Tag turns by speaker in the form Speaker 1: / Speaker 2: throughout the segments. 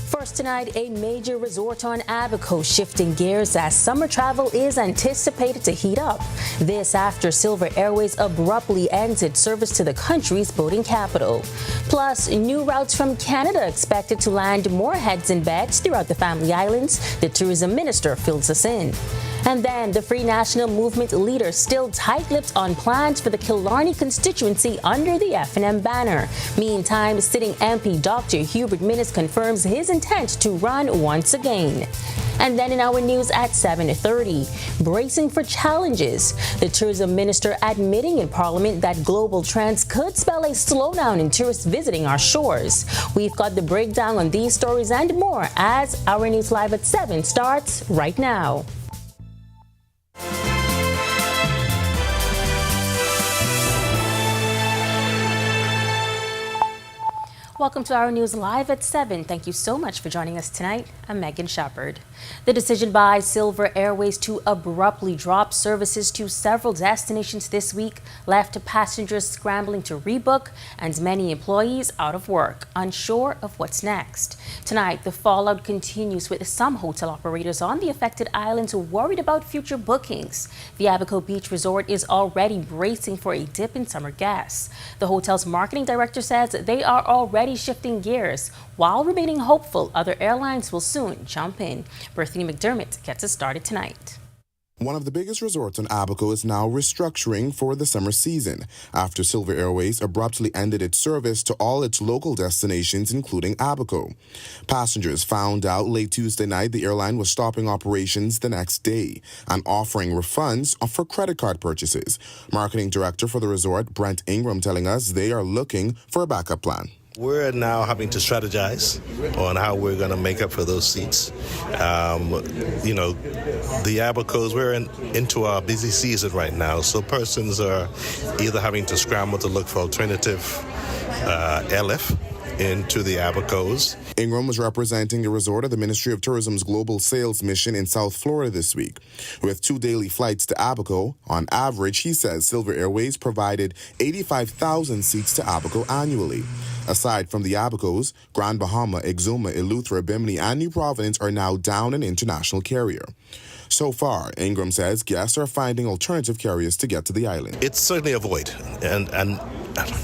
Speaker 1: First tonight, a major resort on Abaco shifting gears as summer travel is anticipated to heat up. This after Silver Airways abruptly ends its service to the country's boating capital. Plus, new routes from Canada expected to land more heads and beds throughout the Family Islands. The tourism minister fills us in. And then the Free National Movement leader still tight-lipped on plans for the Killarney constituency under the F&M banner. Meantime, sitting MP Dr. Hubert Minnis confirms his intent to run once again. And then in our news at 7:30, bracing for challenges. The tourism minister admitting in Parliament that global trends could spell a slowdown in tourists visiting our shores. We've got the breakdown on these stories and more as our News Live at 7 starts right now. Welcome to our News Live at 7. Thank you so much for joining us tonight. I'm Megan Shepard. The decision by Silver Airways to abruptly drop services to several destinations this week left passengers scrambling to rebook and many employees out of work, unsure of what's next. Tonight, the fallout continues with some hotel operators on the affected islands worried about future bookings. The Abaco Beach Resort is already bracing for a dip in summer guests. The hotel's marketing director says they are already shifting gears while remaining hopeful other airlines will soon jump in. Berthany McDermott gets us started tonight.
Speaker 2: One of the biggest resorts on Abaco is now restructuring for the summer season after Silver Airways abruptly ended its service to all its local destinations, including Abaco. Passengers found out late Tuesday night the airline was stopping operations the next day and offering refunds for credit card purchases. Marketing director for the resort, Brent Ingram, telling us they are looking for a backup plan.
Speaker 3: We're now having to strategize on how we're going to make up for those seats. The Abacos, we're into our busy season right now, so persons are either having to scramble to look for alternative airlift into the Abacos.
Speaker 2: Ingram was representing the resort of the Ministry of Tourism's Global Sales Mission in South Florida this week. With 2 daily flights to Abaco, on average, he says Silver Airways provided 85,000 seats to Abaco annually. Aside from the Abacos, Grand Bahama, Exuma, Eleuthera, Bimini, and New Providence are now down an international carrier. So far, Ingram says guests are finding alternative carriers to get to the island.
Speaker 3: It's certainly a void, and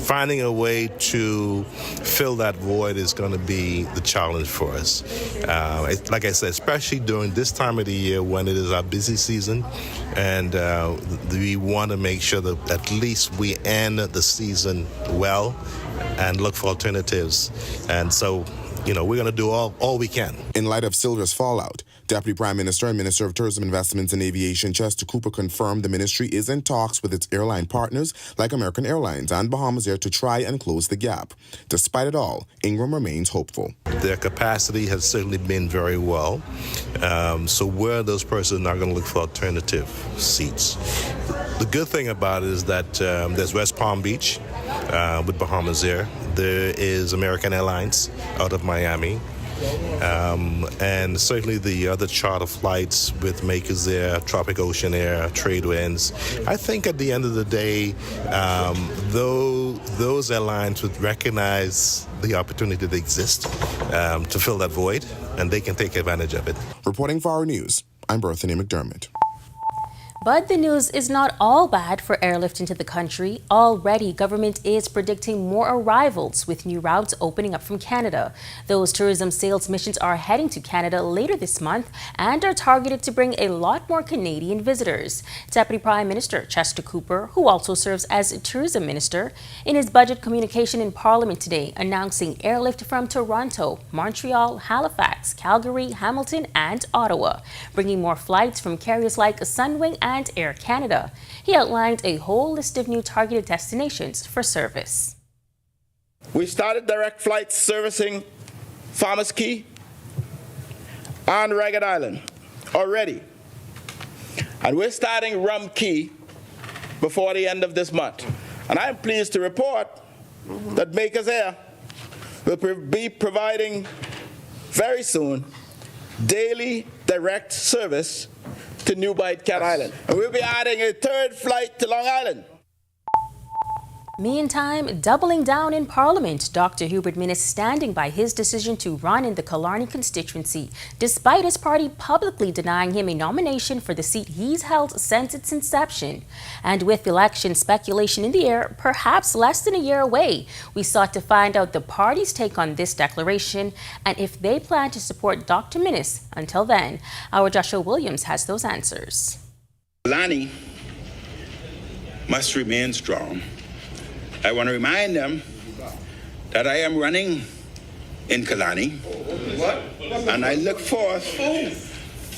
Speaker 3: finding a way to fill that void is going to be the challenge for us. Like I said, especially during this time of the year when it is our busy season, and we want to make sure that at least we end the season well and look for alternatives. And so, we're going to do all we can.
Speaker 2: In light of Silver's fallout, Deputy Prime Minister and Minister of Tourism, Investments and Aviation Chester Cooper confirmed the ministry is in talks with its airline partners like American Airlines and Bahamas Air to try and close the gap. Despite it all, Ingram remains hopeful.
Speaker 3: Their capacity has certainly been very well. So where those persons are going to look for alternative seats. The good thing about it is that there's West Palm Beach with Bahamas Air. There is American Airlines out of Miami. And certainly the other charter flights with Makers Air, Tropic Ocean Air, Trade Winds. I think at the end of the day, though those airlines would recognize the opportunity that exists to fill that void, and they can take advantage of it.
Speaker 2: Reporting for our news, I'm Berthany McDermott.
Speaker 1: But the news is not all bad for airlift into the country. Already, government is predicting more arrivals with new routes opening up from Canada. Those tourism sales missions are heading to Canada later this month and are targeted to bring a lot more Canadian visitors. Deputy Prime Minister Chester Cooper, who also serves as tourism minister, in his budget communication in Parliament today, announcing airlift from Toronto, Montreal, Halifax, Calgary, Hamilton, and Ottawa, bringing more flights from carriers like Sunwing and Air Canada. He outlined a whole list of new targeted destinations for service.
Speaker 4: We started direct flights servicing Farmers Key and Ragged Island already. And we're starting Rum Key before the end of this month. And I'm pleased to report that Makers Air will be providing very soon daily direct service to New Bight, Cat Island. And we'll be adding a third flight to Long Island.
Speaker 1: Meantime, doubling down in Parliament, Dr. Hubert Minnis standing by his decision to run in the Killarney constituency, despite his party publicly denying him a nomination for the seat he's held since its inception. And with election speculation in the air, perhaps less than a year away, we sought to find out the party's take on this declaration and if they plan to support Dr. Minnis. Until then, our Joshua Williams has those answers.
Speaker 5: Killarney must remain strong. I want to remind them that I am running in Killarney, and I look forth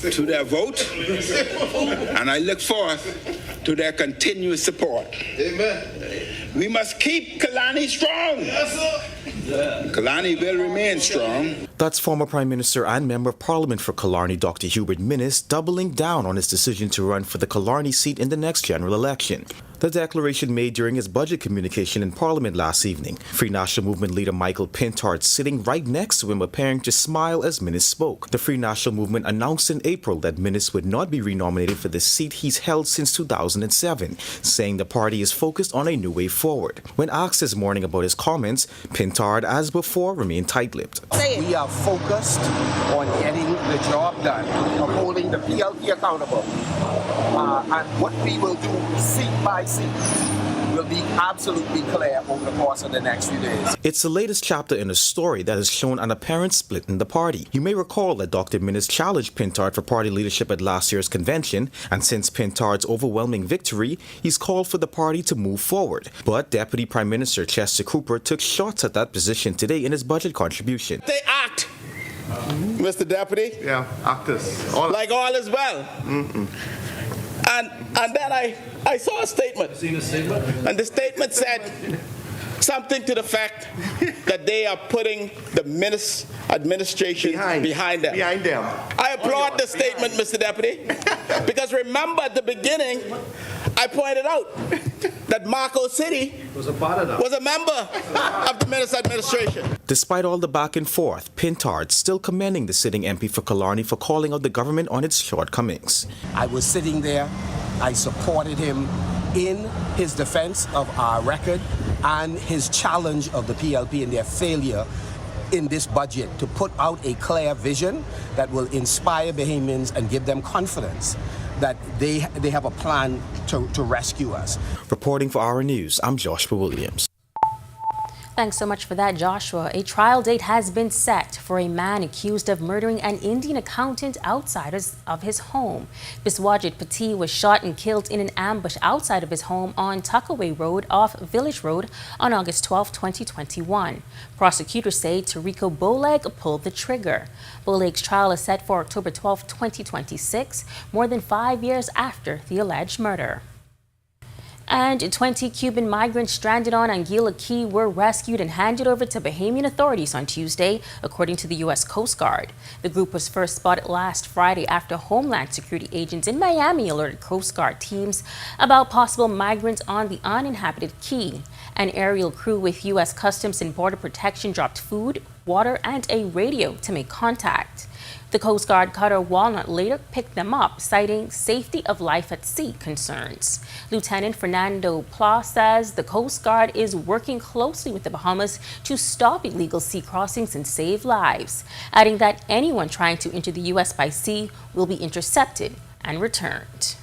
Speaker 5: to their vote, and I look forth to their continuous support. Amen. We must keep Killarney strong. Yes, sir. Killarney will remain strong.
Speaker 6: That's former Prime Minister and Member of Parliament for Killarney, Dr. Hubert Minnis, doubling down on his decision to run for the Killarney seat in the next general election. The declaration made during his budget communication in Parliament last evening. Free National Movement leader Michael Pintard sitting right next to him, appearing to smile as Minnis spoke. The Free National Movement announced in April that Minnis would not be renominated for the seat he's held since 2007, saying the party is focused on a new way forward. When asked this morning about his comments, Pintard, as before, remained tight-lipped.
Speaker 7: We are focused on getting the job done, of holding the PLP accountable. And what we will do seat by seat will be absolutely clear over the course of the next few days.
Speaker 6: It's the latest chapter in a story that has shown an apparent split in the party. You may recall that Dr. Minnis challenged Pintard for party leadership at last year's convention, and since Pintard's overwhelming victory, he's called for the party to move forward. But Deputy Prime Minister Chester Cooper took shots at that position today in his budget contribution.
Speaker 4: They act, Mr. Deputy.
Speaker 8: Yeah, actors.
Speaker 4: Like all is well. And then I saw a statement.
Speaker 8: Seen a statement?
Speaker 4: And the statement said something to the fact that they are putting the Minnis administration behind them. I applaud the statement, Mr. Deputy, because remember at the beginning, I pointed out that Marco City was a member of the Minnis administration.
Speaker 6: Despite all the back and forth, Pintard still commending the sitting MP for Killarney for calling out the government on its shortcomings.
Speaker 7: I was sitting there. I supported him in his defense of our record and his challenge of the PLP and their failure in this budget to put out a clear vision that will inspire Bahamians and give them confidence that they have a plan to rescue us.
Speaker 6: Reporting for Our News, I'm Joshua Williams.
Speaker 1: Thanks so much for that, Joshua. A trial date has been set for a man accused of murdering an Indian accountant outside of his home. Biswajit Pati was shot and killed in an ambush outside of his home on Tuckaway Road off Village Road on August 12, 2021. Prosecutors say Tariko Boleg pulled the trigger. Boleg's trial is set for October 12, 2026, more than 5 years after the alleged murder. And 20 Cuban migrants stranded on Anguilla Key were rescued and handed over to Bahamian authorities on Tuesday, according to the U.S. Coast Guard. The group was first spotted last Friday after Homeland Security agents in Miami alerted Coast Guard teams about possible migrants on the uninhabited key. An aerial crew with U.S. Customs and Border Protection dropped food, water, and a radio to make contact. The Coast Guard cutter Walnut later picked them up, citing safety of life at sea concerns. Lieutenant Fernando Pla says the Coast Guard is working closely with the Bahamas to stop illegal sea crossings and save lives, adding that anyone trying to enter the U.S. by sea will be intercepted and returned.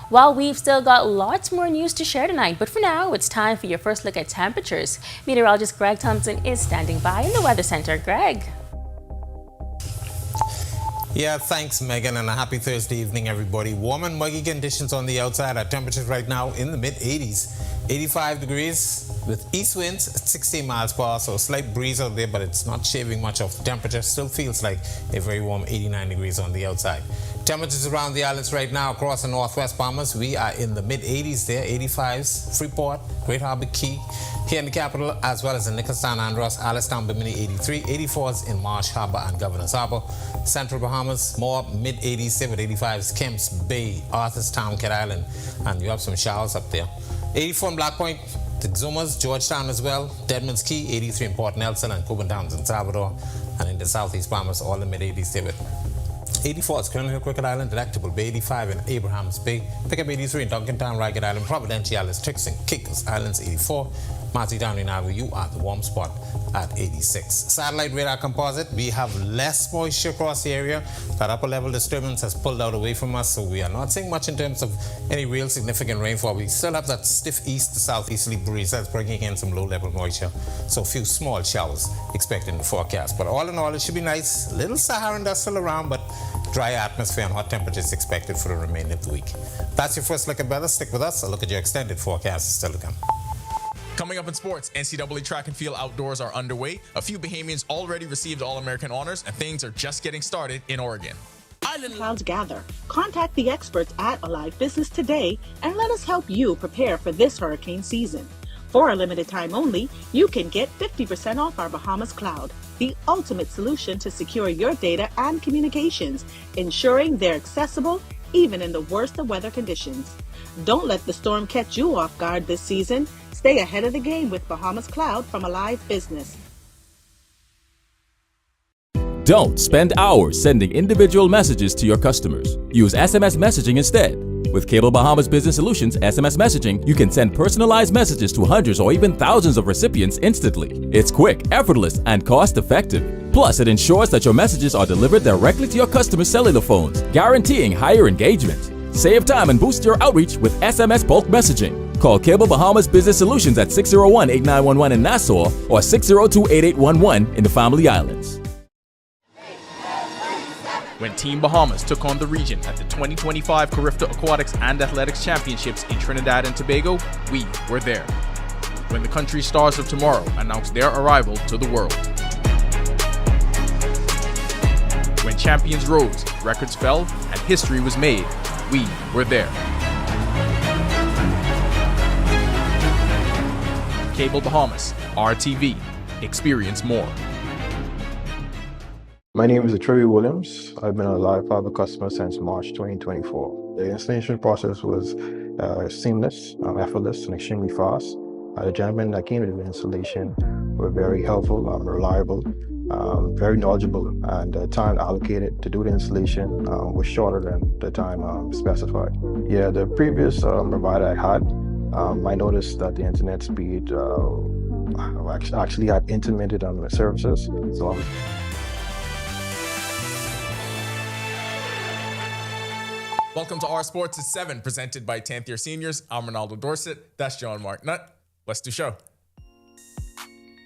Speaker 1: Well, we've still got lots more news to share tonight, but for now, it's time for your first look at temperatures. Meteorologist Greg Thompson is standing by in the Weather Center. Greg.
Speaker 8: Yeah, thanks, Megan, and a happy Thursday evening, everybody. Warm and muggy conditions on the outside. Our temperatures right now in the mid-80s. 85 degrees with east winds at 16 miles per hour, so a slight breeze out there, but it's not shaving much off the temperature. Still feels like a very warm 89 degrees on the outside. Temperatures around the islands right now across the northwest Bahamas, we are in the mid-80s there, 85s, Freeport, Great Harbor Key, here in the capital, as well as in Nicholson, Andros, Alistown, Bimini, 83, 84s in Marsh Harbor and Governor's Harbor. Central Bahamas, more mid-80s there with 85s, Kemps, Bay, Arthurstown, Cat Island, and you have some showers up there. 84 in Black Point, Exumas, Georgetown as well, Deadman's Key, 83 in Port Nelson, and Cuban Downs in Salvador, and in the southeast Bahamas, all the mid-80s there with 84 is Colonial Cricket Island, Delectable Bay, 85 in Abrahams Bay, Pickup 83 in Duncantown, Ragged Island, Providentialis, Tricks and Kickers Islands, 84. Marty Down in Nauvoo, you are the warm spot at 86. Satellite radar composite, we have less moisture across the area. That upper level disturbance has pulled out away from us, so we are not seeing much in terms of any real significant rainfall. We still have that stiff east to southeasterly breeze that's bringing in some low level moisture, so a few small showers expected in the forecast. But all in all, it should be nice. Little Saharan dust still around, but dry atmosphere and hot temperatures expected for the remainder of the week. That's your first look at weather. Stick with us. A look at your extended forecast is still to come.
Speaker 9: Coming up in sports, NCAA track and field outdoors are underway. A few Bahamians already received All-American honors, and things are just getting started in Oregon.
Speaker 10: Island clouds gather. Contact the experts at Alive Business today and let us help you prepare for this hurricane season. For a limited time only, you can get 50% off our Bahamas Cloud, the ultimate solution to secure your data and communications, ensuring they're accessible even in the worst of weather conditions. Don't let the storm catch you off guard this season. Stay ahead of the game with Bahamas Cloud from Alive Business.
Speaker 11: Don't spend hours sending individual messages to your customers. Use SMS messaging instead. With Cable Bahamas Business Solutions SMS messaging, you can send personalized messages to hundreds or even thousands of recipients instantly. It's quick, effortless, and cost-effective. Plus, it ensures that your messages are delivered directly to your customers' cellular phones, guaranteeing higher engagement. Save time and boost your outreach with SMS bulk messaging. Call Cable Bahamas Business Solutions at 601-8911 in Nassau or 602-8811 in the Family Islands.
Speaker 9: When Team Bahamas took on the region at the 2025 Carifta Aquatics and Athletics Championships in Trinidad and Tobago, we were there. When the country's stars of tomorrow announced their arrival to the world. When champions rose, records fell, and history was made, we were there. Cable Bahamas, RTV, experience more.
Speaker 12: My name is Troy Williams. I've been a Live Fiber customer since March 2024. The installation process was seamless, effortless, and extremely fast. The gentlemen that came to the installation were very helpful, reliable, very knowledgeable, and the time allocated to do the installation was shorter than the time specified. Yeah, the previous provider I had, I noticed that the internet speed actually had intermittent on the services. So
Speaker 9: Welcome to Our Sports at 7, presented by 10th Year Seniors. I'm Ronaldo Dorset. That's John Mark Nutt. Let's do show.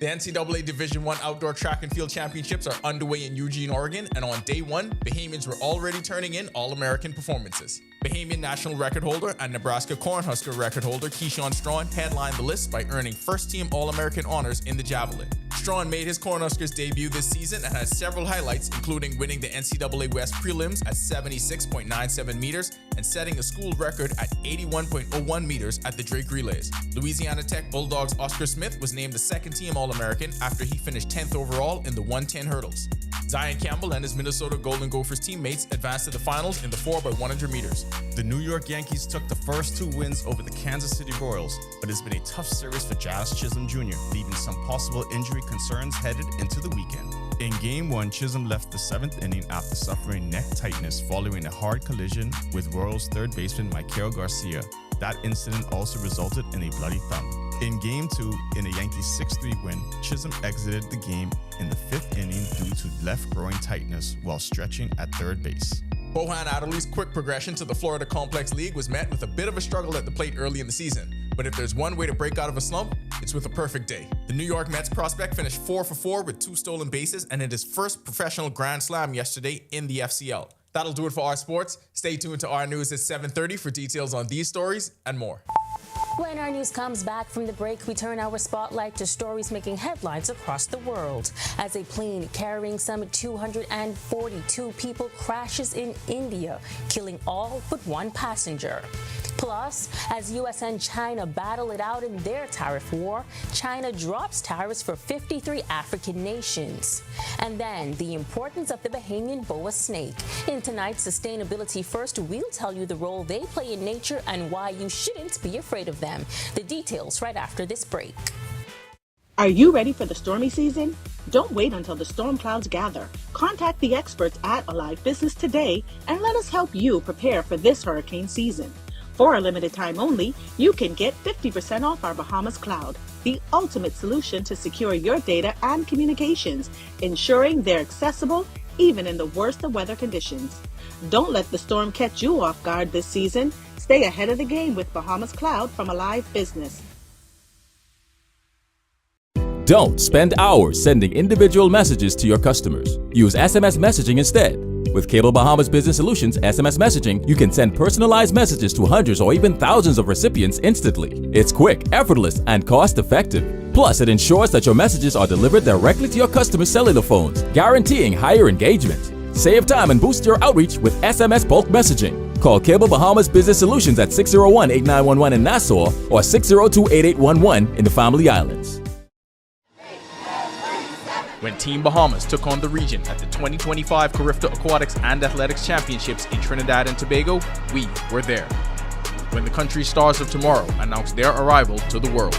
Speaker 9: The NCAA Division I Outdoor Track and Field Championships are underway in Eugene, Oregon, and on day one, Bahamians were already turning in All-American performances. Bahamian national record holder and Nebraska Cornhusker record holder Keyshawn Strawn headlined the list by earning first-team All-American honors in the javelin. Strawn made his Cornhuskers debut this season and has several highlights, including winning the NCAA West prelims at 76.97 meters and setting a school record at 81.01 meters at the Drake Relays. Louisiana Tech Bulldogs Oscar Smith was named the second-team All-American after he finished 10th overall in the 110 hurdles. Zion Campbell and his Minnesota Golden Gophers teammates advanced to the finals in the 4x100 meters.
Speaker 13: The New York Yankees took the first 2 wins over the Kansas City Royals, but it's been a tough series for Jazz Chisholm Jr., leaving some possible injury concerns headed into the weekend. In Game 1, Chisholm left the 7th inning after suffering neck tightness following a hard collision with Royals third baseman Michael Garcia. That incident also resulted in a bloody thumb. In Game 2, in a Yankees 6-3 win, Chisholm exited the game in the 5th inning due to left groin tightness while stretching at third base.
Speaker 9: Bohan Adderley's quick progression to the Florida Complex League was met with a bit of a struggle at the plate early in the season. But if there's one way to break out of a slump, it's with a perfect day. The New York Mets prospect finished 4 for 4 with 2 stolen bases and hit his first professional grand slam yesterday in the FCL. That'll do it for our sports. Stay tuned to our news at 7:30 for details on these stories and more.
Speaker 1: When our news comes back from the break, we turn our spotlight to stories making headlines across the world as a plane carrying some 242 people crashes in India, killing all but 1 passenger. Plus, as U.S. and China battle it out in their tariff war, China drops tariffs for 53 African nations. And then the importance of the Bahamian boa snake. In tonight's Sustainability First, we'll tell you the role they play in nature and why you shouldn't be afraid of them. The details right after this break.
Speaker 10: Are you ready for the stormy season? Don't wait until the storm clouds gather. Contact the experts at Alive Business today and let us help you prepare for this hurricane season. For a limited time only, you can get 50% off our Bahamas Cloud, the ultimate solution to secure your data and communications, ensuring they're accessible even in the worst of weather conditions. Don't let the storm catch you off guard this season. Stay ahead of the game with Bahamas Cloud from Alive Business.
Speaker 11: Don't spend hours sending individual messages to your customers. Use SMS messaging instead. With Cable Bahamas Business Solutions SMS messaging, you can send personalized messages to hundreds or even thousands of recipients instantly. It's quick, effortless, and cost-effective. Plus, it ensures that your messages are delivered directly to your customers' cellular phones, guaranteeing higher engagement. Save time and boost your outreach with SMS bulk messaging. Call Cable Bahamas Business Solutions at 601-8911 in Nassau or 602-8811 in the Family Islands.
Speaker 9: When Team Bahamas took on the region at the 2025 Carifta Aquatics and Athletics Championships in Trinidad and Tobago, we were there. When the country's stars of tomorrow announced their arrival to the world.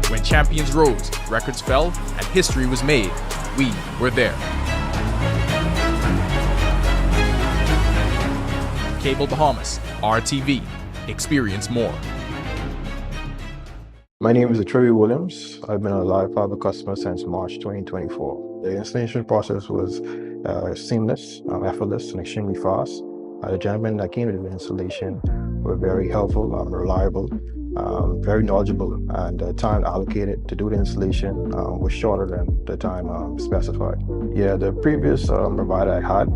Speaker 9: When champions rose, records fell, and history was made, we were there. Cable Bahamas, RTV, experience more.
Speaker 12: My name is Troy Williams. I've been a Live Fiber customer since March 2024. The installation process was seamless, effortless, and extremely fast. The gentlemen that came to the installation were very helpful, reliable, very knowledgeable, and the time allocated to do the installation was shorter than the time specified. Yeah, the previous provider I had,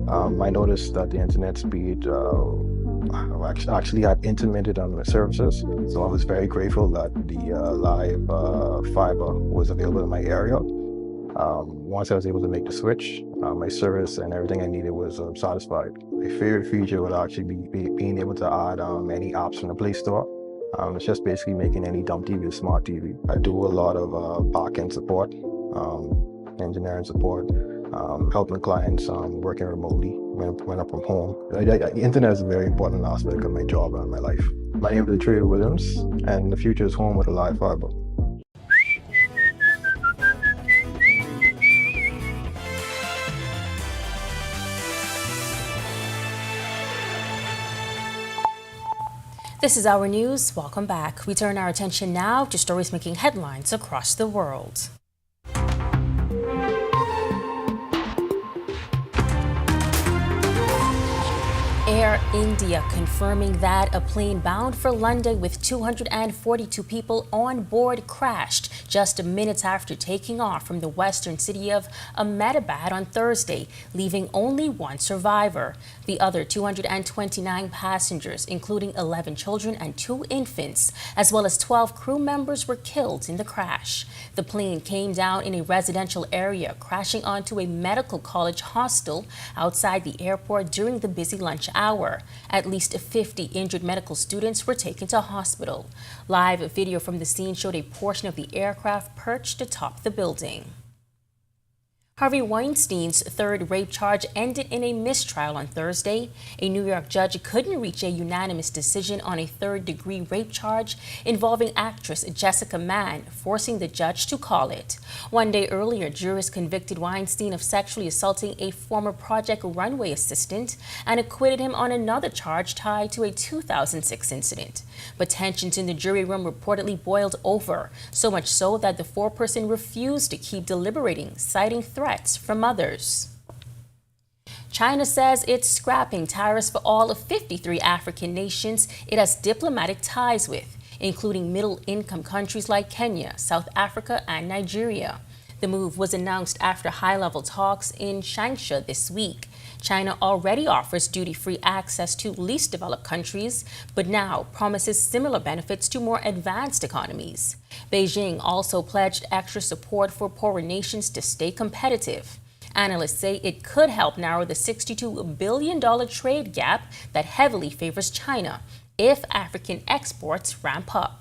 Speaker 12: I noticed that the internet speed actually had intermittent services, so I was very grateful that the live fiber was available in my area. Once I was able to make the switch, my service and everything I needed was satisfied. My favorite feature would actually be being able to add any apps from the Play Store. It's just basically making any dumb TV a smart TV. I do a lot of back-end support, engineering support, helping clients working remotely when I'm from home. The internet is a very important aspect of my job and my life. My name is Trey Williams, and the future is home with a live fiber.
Speaker 1: This is our news. Welcome back. We turn our attention now to stories making headlines across the world. Air India confirming that a plane bound for London with 242 people on board crashed just minutes after taking off from the western city of Ahmedabad on Thursday, leaving only one survivor. The other 229 passengers, including 11 children and 2 infants, as well as 12 crew members, were killed in the crash. The plane came down in a residential area, crashing onto a medical college hostel outside the airport during the busy lunch hour. At least 50 injured medical students were taken to hospital. Live video from the scene showed a portion of the aircraft perched atop the building. Harvey Weinstein's third rape charge ended in a mistrial on Thursday. A New York judge couldn't reach a unanimous decision on a third-degree rape charge involving actress Jessica Mann, forcing the judge to call it. One day earlier, jurors convicted Weinstein of sexually assaulting a former Project Runway assistant and acquitted him on another charge tied to a 2006 incident. But tensions in the jury room reportedly boiled over, so much so that the foreperson refused to keep deliberating, citing threats from others. China says it's scrapping tariffs for all of 53 African nations it has diplomatic ties with, including middle-income countries like Kenya, South Africa, and Nigeria. The move was announced after high-level talks in Changsha this week. China already offers duty-free access to least developed countries, but now promises similar benefits to more advanced economies. Beijing also pledged extra support for poorer nations to stay competitive. Analysts say it could help narrow the $62 billion trade gap that heavily favors China if African exports ramp up.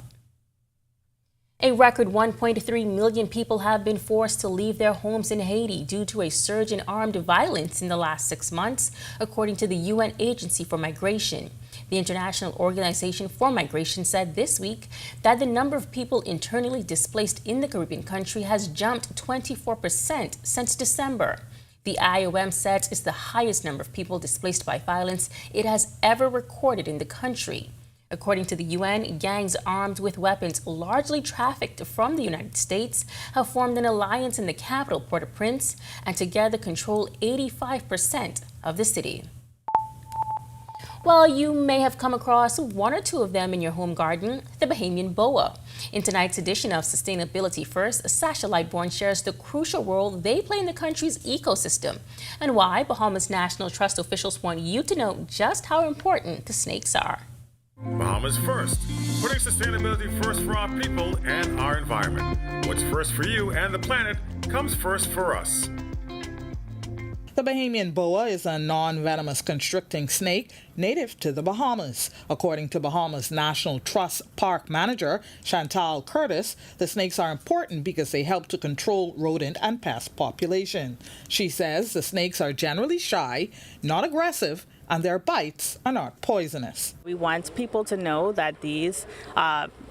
Speaker 1: A record 1.3 million people have been forced to leave their homes in Haiti due to a surge in armed violence in the last 6 months, according to the UN Agency for Migration. The International Organization for Migration said this week that the number of people internally displaced in the Caribbean country has jumped 24% since December. The IOM says it's the highest number of people displaced by violence it has ever recorded in the country. According to the UN, gangs armed with weapons largely trafficked from the United States have formed an alliance in the capital, Port-au-Prince, and together control 85% of the city. Well, you may have come across one or two of them in your home garden, the Bahamian boa. In tonight's edition of Sustainability First, Sasha Lightbourne shares the crucial role they play in the country's ecosystem and why Bahamas National Trust officials want you to know just how important the snakes are.
Speaker 14: Bahamas First, putting sustainability first for our people and our environment. What's first for you and the planet comes first for us.
Speaker 15: The Bahamian boa is a non-venomous constricting snake native to the Bahamas. According to Bahamas National Trust Park Manager Chantal Curtis, the snakes are important because they help to control rodent and pest population. She says the snakes are generally shy, not aggressive, and their bites are not poisonous.
Speaker 16: We want people to know that these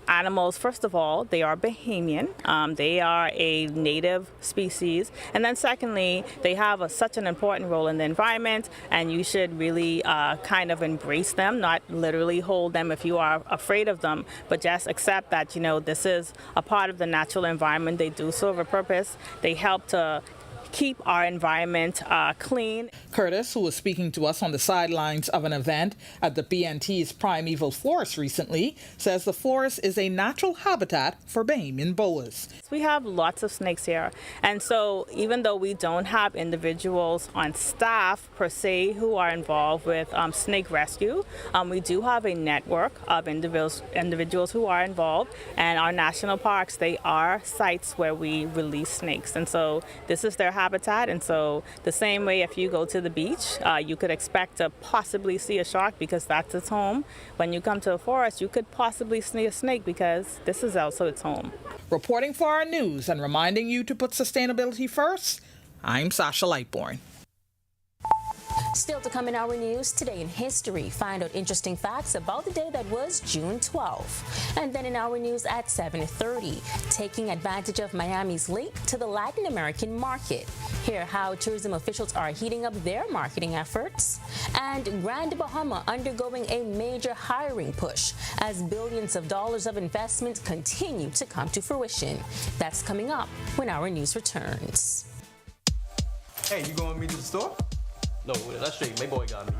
Speaker 16: animals, first of all, they are Bahamian. They are a native species. And then secondly, they have such an important role in the environment, and you should really kind of embrace them, not literally hold them if you are afraid of them, but just accept that, this is a part of the natural environment. They do serve a purpose. They help to keep our environment clean.
Speaker 15: Curtis, who was speaking to us on the sidelines of an event at the PNT's Primeval Forest recently, says the forest is a natural habitat for Bahamian boas.
Speaker 16: We have lots of snakes here, and so even though we don't have individuals on staff per se who are involved with snake rescue, we do have a network of individuals who are involved, and our national parks, they are sites where we release snakes, and so this is their habitat. And so the same way if you go to the beach, you could expect to possibly see a shark because that's its home. When you come to a forest, you could possibly see a snake because this is also its home.
Speaker 15: Reporting for our news and reminding you to put sustainability first, I'm Sasha Lightbourne.
Speaker 1: Still to come in our news, today in history, find out interesting facts about the day that was June 12th. And then in our news at 7:30, taking advantage of Miami's link to the Latin American market. Hear how tourism officials are heating up their marketing efforts. And Grand Bahama undergoing a major hiring push as billions of dollars of investments continue to come to fruition. That's coming up when our news returns.
Speaker 17: Hey, you going with me to the store?
Speaker 18: No, that's straight. My boy got me.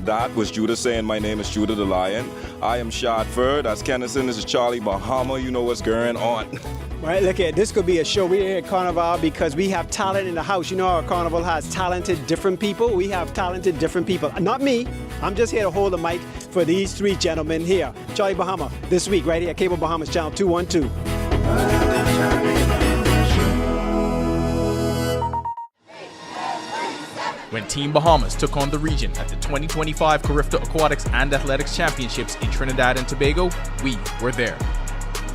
Speaker 17: That was Judah saying, my name is Judah the Lion. I am Shadford. That's Kennison. This is Charlie Bahama. You know what's going on.
Speaker 18: Right, look at this could be a show. We're here at Carnival because we have talent in the house. You know our Carnival has talented different people. We have talented different people. Not me. I'm just here to hold the mic for these three gentlemen here. Charlie Bahama this week right here at Cable Bahamas Channel 212.
Speaker 9: When Team Bahamas took on the region at the 2025 Carifta Aquatics and Athletics Championships in Trinidad and Tobago, we were there.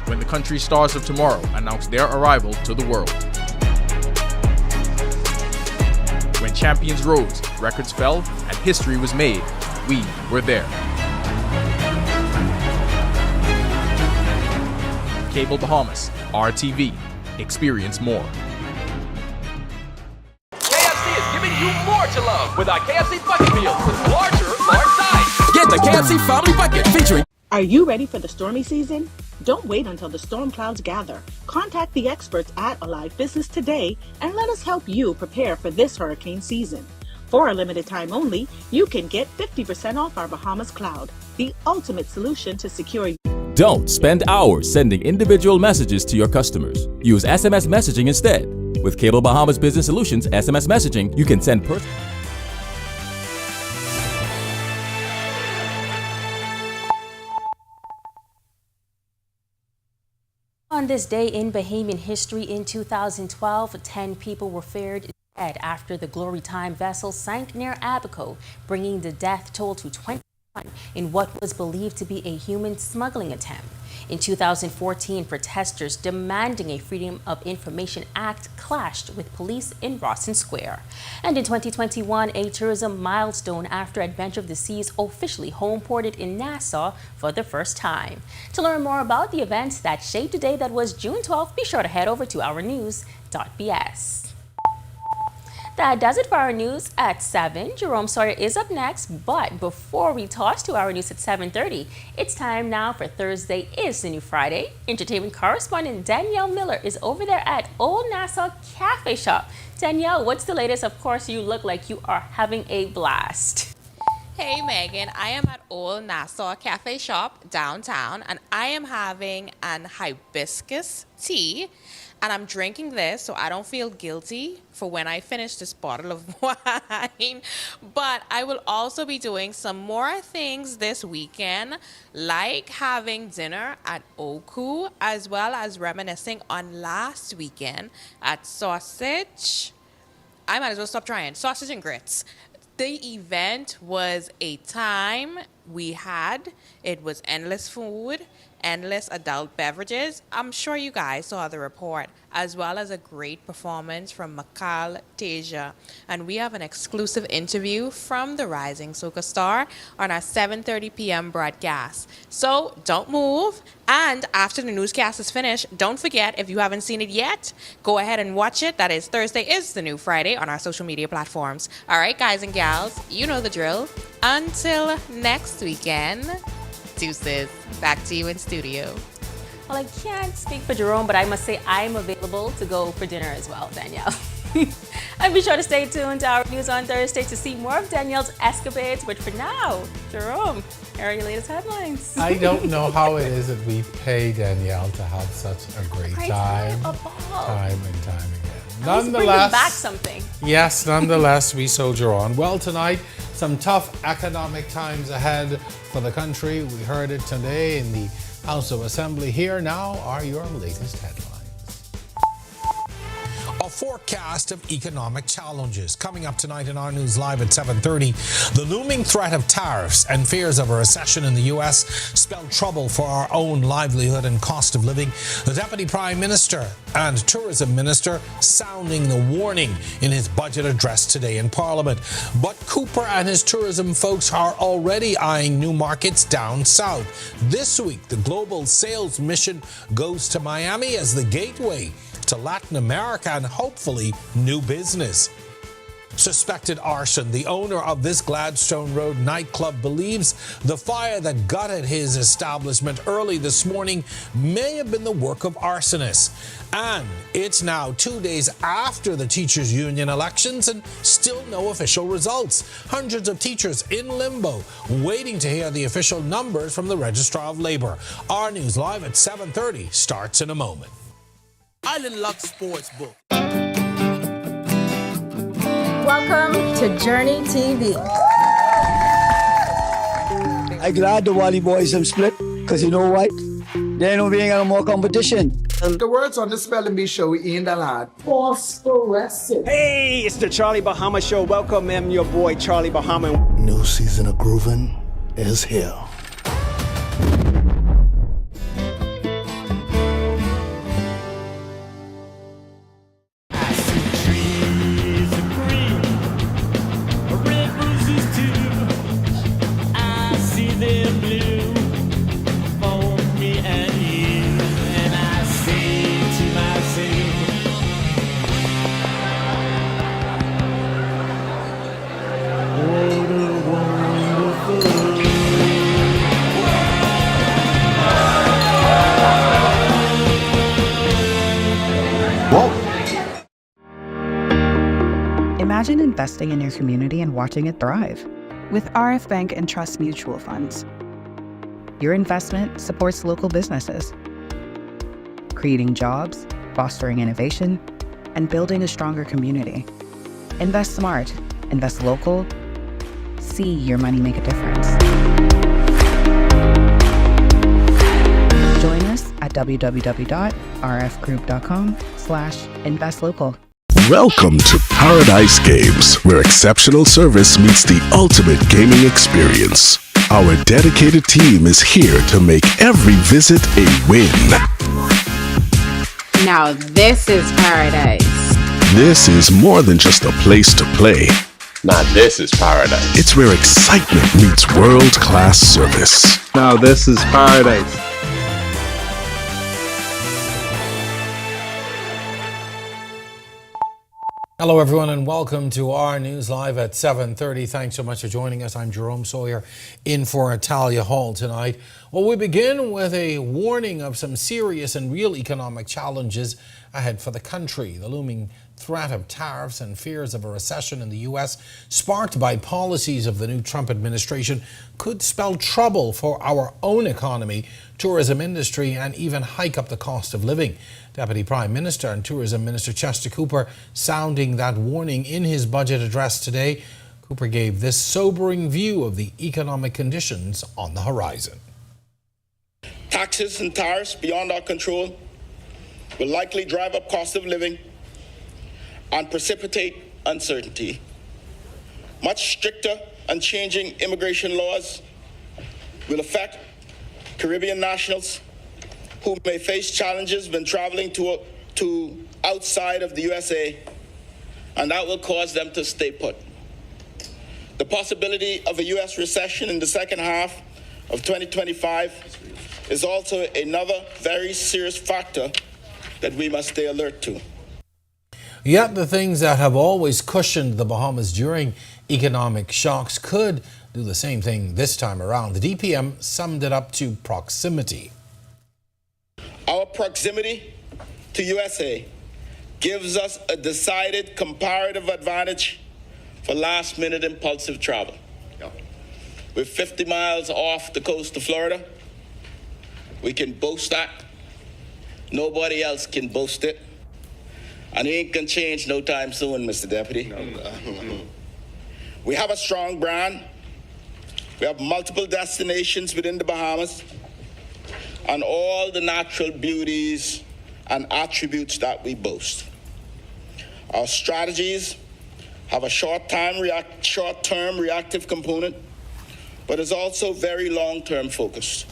Speaker 9: When the country's stars of tomorrow announced their arrival to the world. When champions rose, records fell, and history was made, we were there. Cable Bahamas, RTV, experience more.
Speaker 19: Giving you more to love with our KFC Bucket Meals with large size. Get the KFC Family Bucket featuring.
Speaker 10: Are you ready for the stormy season? Don't wait until the storm clouds gather. Contact the experts at Alive Business today and let us help you prepare for this hurricane season. For a limited time only, you can get 50% off our Bahamas Cloud, the ultimate solution to secure.
Speaker 11: Don't spend hours sending individual messages to your customers. Use SMS messaging instead. With Cable Bahamas Business Solutions SMS messaging, you can send
Speaker 1: On this day in Bahamian history in 2012, 10 people were feared dead after the Glory Time vessel sank near Abaco, bringing the death toll to 21 in what was believed to be a human smuggling attempt. In 2014, protesters demanding a Freedom of Information Act clashed with police in Rawson Square. And in 2021, a tourism milestone after Adventure of the Seas officially homeported in Nassau for the first time. To learn more about the events that shaped the day that was June 12th, be sure to head over to ournews.bs. That does it for our news at 7. Jerome Sawyer is up next, but before we toss to our news at 7:30, it's time now for Thursday is the New Friday. Entertainment correspondent Danielle Miller is over there at Old Nassau Cafe Shop. Danielle, what's the latest? Of course, you look like you are having a blast.
Speaker 20: Hey Megan, I am at Old Nassau Cafe Shop downtown and I am having an hibiscus tea. And I'm drinking this so I don't feel guilty for when I finish this bottle of wine. But I will also be doing some more things this weekend, like having dinner at Oku, as well as reminiscing on last weekend at Sausage. I might as well stop trying. Sausage and Grits. The event was a time we had. It was endless food, endless adult beverages. I'm sure you guys saw the report, as well as a great performance from Makal Teja. And we have an exclusive interview from the rising soca star on our 7:30 p.m. broadcast. So don't move. And after the newscast is finished, don't forget, if you haven't seen it yet, go ahead and watch it. That is Thursday is the New Friday on our social media platforms. All right, guys and gals, you know the drill. Until next weekend, deuces. Back to you in studio.
Speaker 1: Well, I can't speak for Jerome, but I must say I'm available to go for dinner as well, Danielle. And be sure to stay tuned to our news on Thursday to see more of Danielle's escapades. But for now, Jerome, here are your latest headlines.
Speaker 21: I don't know how it is that we pay Danielle to have such a great time and time again.
Speaker 1: Nonetheless, back something.
Speaker 21: Yes, nonetheless, we soldier on. Well, tonight, some tough economic times ahead for the country. We heard it today in the House of Assembly. Here now are your latest headlines.
Speaker 22: A forecast of economic challenges. Coming up tonight in our news live at 7:30, the looming threat of tariffs and fears of a recession in the U.S. spell trouble for our own livelihood and cost of living. The Deputy Prime Minister and Tourism Minister sounding the warning in his budget address today in Parliament. But Cooper and his tourism folks are already eyeing new markets down south. This week, the global sales mission goes to Miami as the gateway to Latin America and hopefully new business. suspected arson. The owner of this Gladstone Road nightclub believes the fire that gutted his establishment early this morning may have been the work of arsonists. And it's now 2 days after the teachers' union elections and still no official results. Hundreds of teachers in limbo, waiting to hear the official numbers from the Registrar of Labor. Our News Live at 7:30 starts in a moment.
Speaker 2: Island Luck Sportsbook.
Speaker 3: Welcome to Journey TV.
Speaker 23: I'm glad the Wally boys have split, because you know what? They know we ain't got no more competition.
Speaker 2: The words on the Spelling Bee show with Ian Dallard.
Speaker 18: Phosphorescent. Hey, it's the Charlie Bahama Show. Welcome, I'm your boy, Charlie Bahama.
Speaker 24: New season of groovin' is here.
Speaker 25: Imagine investing in your community and watching it thrive with RF Bank and Trust Mutual Funds. Your investment supports local businesses, creating jobs, fostering innovation, and building a stronger community. Invest smart, invest local, see your money make a difference. Join us at www.rfgroup.com/investlocal.
Speaker 26: Welcome to Paradise Games, where exceptional service meets the ultimate gaming experience. Our dedicated team is here to make every visit a win.
Speaker 27: Now this is paradise.
Speaker 26: This is more than just a place to play.
Speaker 28: Now this is paradise.
Speaker 26: It's where excitement meets world-class service.
Speaker 28: Now this is paradise.
Speaker 22: Hello, everyone, and welcome to our News Live at 7:30. Thanks so much for joining us. I'm Jerome Sawyer in for Italia Hall tonight. Well, we begin with a warning of some serious and real economic challenges ahead for the country. The looming threat of tariffs and fears of a recession in the U.S., sparked by policies of the new Trump administration, could spell trouble for our own economy, tourism industry, and even hike up the cost of living. Deputy Prime Minister and Tourism Minister Chester Cooper sounding that warning in his budget address today. Cooper gave this sobering view of the economic conditions on the horizon.
Speaker 4: Taxes and tariffs beyond our control will likely drive up cost of living and precipitate uncertainty. Much stricter and changing immigration laws will affect Caribbean nationals who may face challenges when traveling to outside of the USA, and that will cause them to stay put. The possibility of a U.S. recession in the second half of 2025 is also another very serious factor that we must stay alert to.
Speaker 22: Yet the things that have always cushioned the Bahamas during economic shocks could do the same thing this time around. The DPM summed it up to proximity.
Speaker 4: Our proximity to USA gives us a decided comparative advantage for last-minute impulsive travel. We're 50 miles off the coast of Florida. We can boast that. Nobody else can boast it. And it ain't gonna change no time soon, Mr. Deputy. We have a strong brand. We have multiple destinations within the Bahamas and all the natural beauties and attributes that we boast. Our strategies have a short-term reactive component, but is also very long-term focused.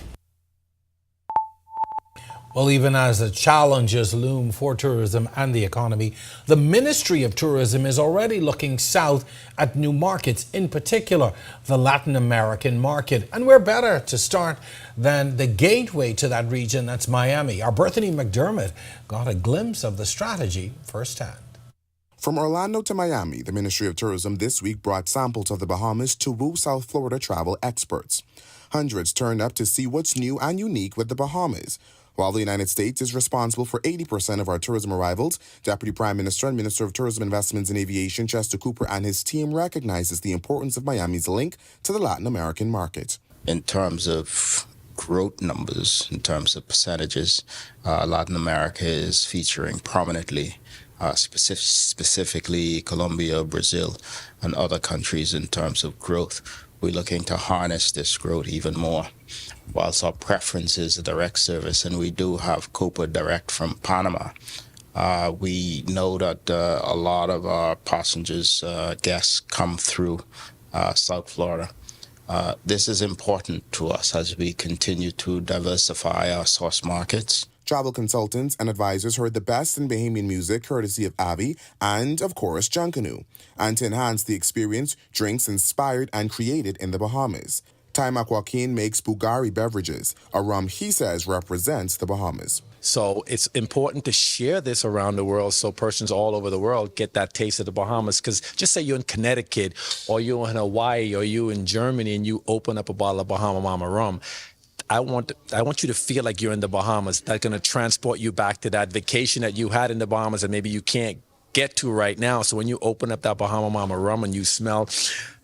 Speaker 22: Well, even as the challenges loom for tourism and the economy, the Ministry of Tourism is already looking south at new markets, in particular the Latin American market. And where better to start than the gateway to that region, that's Miami. Our Berthany McDermott got a glimpse of the strategy firsthand.
Speaker 5: From Orlando to Miami, the Ministry of Tourism this week brought samples of the Bahamas to woo South Florida travel experts. Hundreds turned up to see what's new and unique with the Bahamas. While the United States is responsible for 80% of our tourism arrivals, Deputy Prime Minister and Minister of Tourism, Investments and Aviation Chester Cooper and his team recognizes the importance of Miami's link to the Latin American market.
Speaker 6: In terms of growth numbers, in terms of percentages, Latin America is featuring prominently, specifically Colombia, Brazil, and other countries in terms of growth. We're looking to harness this growth even more. Whilst our preference is a direct service, and we do have Copa Direct from Panama, we know that a lot of our passengers, guests, come through South Florida. This is important to us as we continue to diversify our source markets.
Speaker 5: Travel consultants and advisors heard the best in Bahamian music courtesy of Avi and, of course, Junkanoo. And to enhance the experience, drinks inspired and created in the Bahamas. Timac Joaquin makes Bugari beverages, a rum he says represents the Bahamas.
Speaker 7: So it's important to share this around the world so persons all over the world get that taste of the Bahamas. Because just say you're in Connecticut or you're in Hawaii or you're in Germany and you open up a bottle of Bahama Mama rum. I want you to feel like you're in the Bahamas. That's going to transport you back to that vacation that you had in the Bahamas and maybe you can't get to right now. So when you open up that Bahama Mama rum and you smell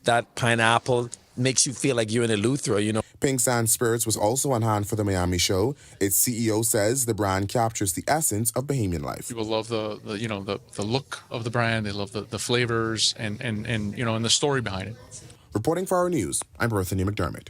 Speaker 7: that pineapple, makes you feel like you're in Eleuthera, you know.
Speaker 5: Pink Sand Spirits was also on hand for the Miami show. Its CEO says the brand captures the essence of Bahamian life.
Speaker 8: People love the look of the brand. They love the flavors and the story behind it.
Speaker 5: Reporting for our news, I'm Berthany McDermott.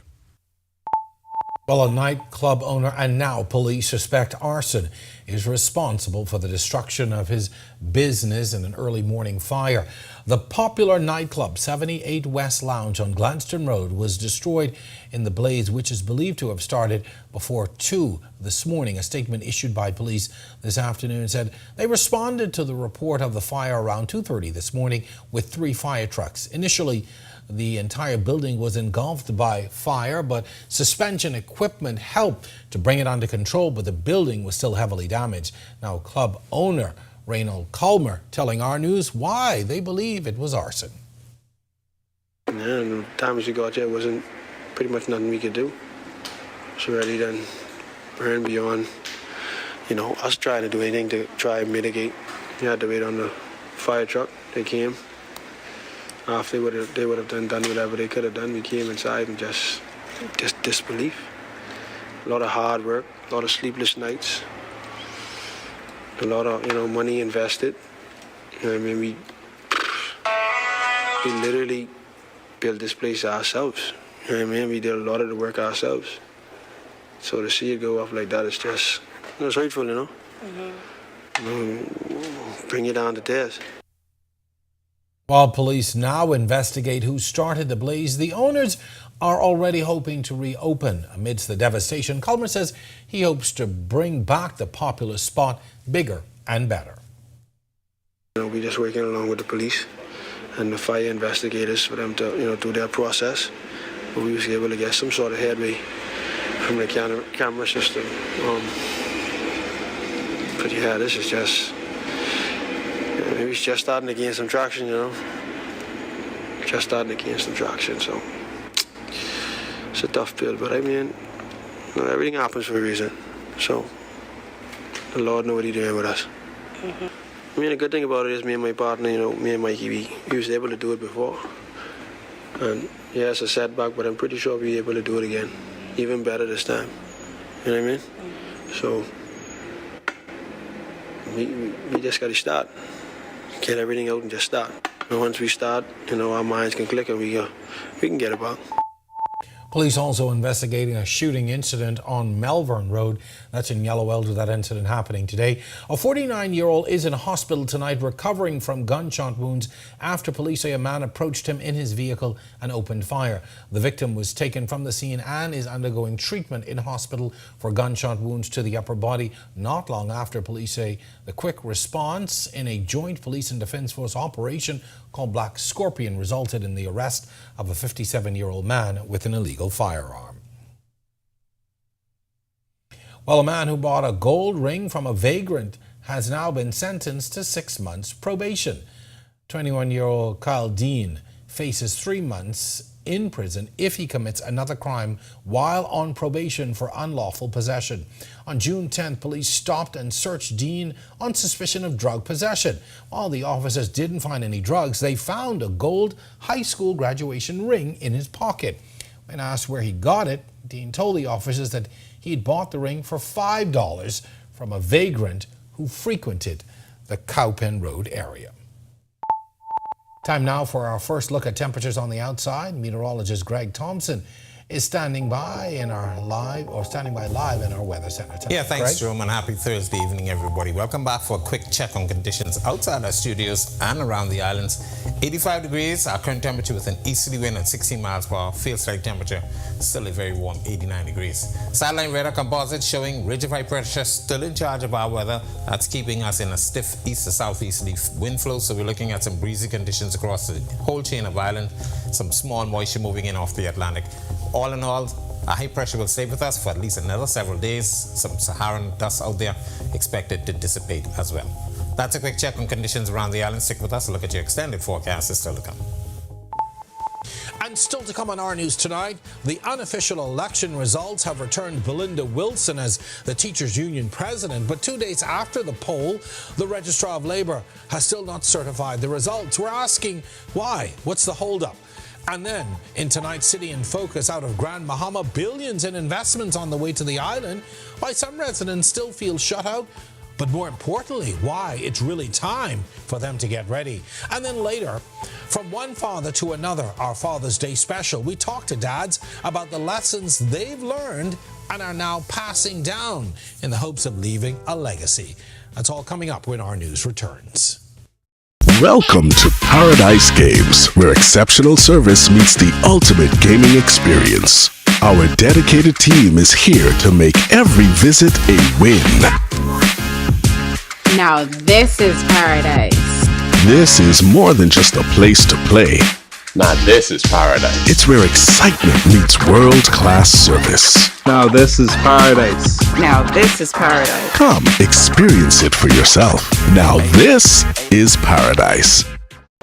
Speaker 22: Well, a nightclub owner and now police suspect arson is responsible for the destruction of his business in an early morning fire. The popular nightclub 78 West Lounge on Gladstone Road was destroyed in the blaze, which is believed to have started before 2 this morning. A statement issued by police this afternoon said they responded to the report of the fire around 2:30 this morning with 3 fire trucks. Initially, the entire building was engulfed by fire, but suspension equipment helped to bring it under control, but the building was still heavily damaged. Now, club owner Reynold Culmer telling our news why they believe it was arson.
Speaker 12: Yeah, and the time as we got there, wasn't pretty much nothing we could do. It's already done burned beyond, us trying to do anything to try and mitigate. You had to wait on the fire truck. They came. After they would have done whatever they could have done, we came inside and just disbelief. A lot of hard work, a lot of sleepless nights, a lot of money invested. We literally built this place ourselves. We did a lot of the work ourselves. So to see it go off like that, it's just it's hurtful, bring you down to tears.
Speaker 22: While police now investigate who started the blaze, the owners are already hoping to reopen amidst the devastation. Culmer says he hopes to bring back the popular spot bigger and better.
Speaker 12: We're just working along with the police and the fire investigators for them to do their process. But we was able to get some sort of headway from the camera system. But yeah, this is just... Maybe it's just starting to gain some traction, Just starting to gain some traction, so it's a tough pill. But everything happens for a reason. So the Lord knows what He's doing with us. Mm-hmm. The good thing about it is me and my partner, me and Mikey, we was able to do it before. And yeah, it's a setback, but I'm pretty sure we'll be able to do it again, even better this time. You know what I mean? Mm-hmm. So we just got to start. Get everything out and just start. And once we start, our minds can click and we can get it back.
Speaker 22: Police also investigating a shooting incident on Melbourne Road. That's in Yellow Elder, that incident happening today. A 49-year-old is in hospital tonight recovering from gunshot wounds after police say a man approached him in his vehicle and opened fire. The victim was taken from the scene and is undergoing treatment in hospital for gunshot wounds to the upper body not long after police say the quick response in a joint police and defence force operation called Black Scorpion resulted in the arrest of a 57-year-old man with an illegal firearm. Well, a man who bought a gold ring from a vagrant has now been sentenced to 6 months probation.
Speaker 21: 21-year-old Kyle Dean faces 3 months in prison if he commits another crime while on probation for unlawful possession. On June 10th, police stopped and searched Dean on suspicion of drug possession. While the officers didn't find any drugs, they found a gold high school graduation ring in his pocket. When asked where he got it, Dean told the officers that he'd bought the ring for $5 from a vagrant who frequented the Cowpen Road area. Time now for our first look at temperatures on the outside. Meteorologist Greg Thompson is standing by live in our weather center.
Speaker 22: Yeah, thanks,
Speaker 21: Greg?
Speaker 22: Jerome, and happy Thursday evening, everybody. Welcome back for a quick check on conditions outside our studios and around the islands. 85 degrees, our current temperature with an easterly wind at 16 miles per hour. Feels like temperature still a very warm 89 degrees. Satellite radar composite showing ridge of high pressure still in charge of our weather. That's keeping us in a stiff east to southeasterly wind flow, so we're looking at some breezy conditions across the whole chain of island. Some small moisture moving in off the Atlantic. All in all, a high pressure will stay with us for at least another several days. Some Saharan dust out there expected to dissipate as well. That's a quick check on conditions around the island. Stick with us. A look at your extended forecast is still to come. And still to come on our news tonight, the unofficial election results have returned Belinda Wilson as the Teachers Union president. But 2 days after the poll, the Registrar of Labor has still not certified the results. We're asking why? What's the holdup? And then, in tonight's City in Focus, out of Grand Bahama, billions in investments on the way to the island. Why some residents still feel shut out, but more importantly, why it's really time for them to get ready. And then later, from one father to another, our Father's Day special, we talk to dads about the lessons they've learned and are now passing down in the hopes of leaving a legacy. That's all coming up when our news returns.
Speaker 26: Welcome to Paradise Games, where exceptional service meets the ultimate gaming experience. Our dedicated team is here to make every visit a win.
Speaker 27: Now this is paradise.
Speaker 26: This is more than just a place to play.
Speaker 28: Now this is paradise.
Speaker 26: It's where excitement meets world-class service.
Speaker 28: Now this is paradise.
Speaker 27: Now this is paradise.
Speaker 26: Come, experience it for yourself. Now this is paradise.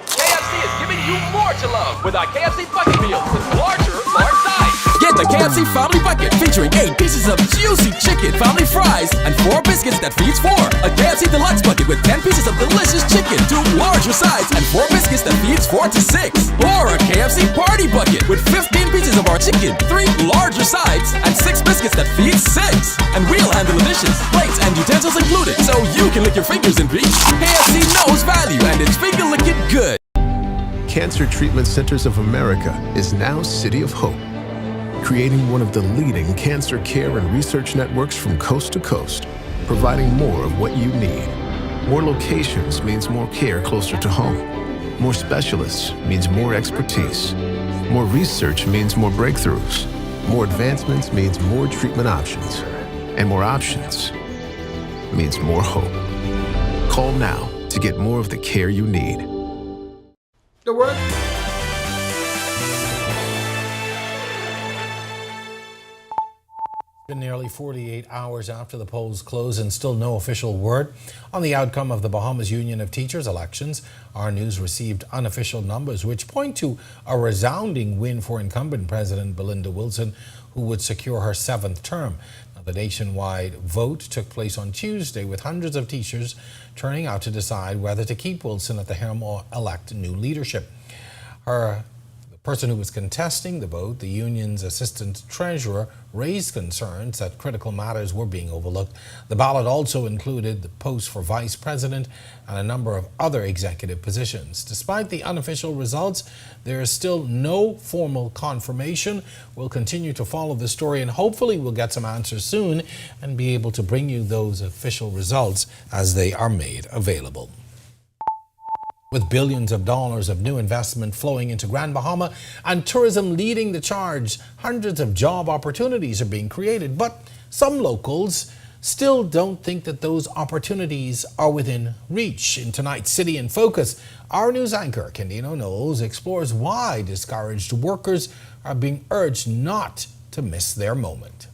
Speaker 9: KFC is giving you more to love with our KFC Bucket Meals with large size. Get the KFC Family Bucket featuring 8 pieces of juicy chicken, family fries, and 4 biscuits that feeds 4. A KFC Deluxe Bucket with 10 pieces of delicious chicken, 2 larger sides, and 4 biscuits that feeds 4 to 6. Or a KFC Party Bucket with 15 pieces of our chicken, 3 larger sides, and 6 biscuits that feeds 6. And we'll handle the dishes, plates, and utensils included, so you can lick your fingers in peace. KFC knows value, and it's finger licking good.
Speaker 10: Cancer Treatment Centers of America is now City of Hope, creating one of the leading cancer care and research networks from coast to coast, providing more of what you need. More locations means more care closer to home. More specialists means more expertise. More research means more breakthroughs. More advancements means more treatment options. And more options means more hope. Call now to get more of the care you need.
Speaker 2: The word.
Speaker 21: Been nearly 48 hours after the polls close and still no official word on the outcome of the Bahamas Union of Teachers elections. Our news received unofficial numbers which point to a resounding win for incumbent President Belinda Wilson, who would secure her 7th term. Now, the nationwide vote took place on Tuesday with hundreds of teachers turning out to decide whether to keep Wilson at the helm or elect new leadership. The person who was contesting the vote, the union's assistant treasurer, raised concerns that critical matters were being overlooked. The ballot also included the post for vice president and a number of other executive positions. Despite the unofficial results, there is still no formal confirmation. We'll continue to follow the story and hopefully we'll get some answers soon and be able to bring you those official results as they are made available. With billions of dollars of new investment flowing into Grand Bahama and tourism leading the charge, hundreds of job opportunities are being created. But some locals still don't think that those opportunities are within reach. In tonight's City in Focus, our news anchor, Kendino Knowles, explores why discouraged workers are being urged not to miss their moment.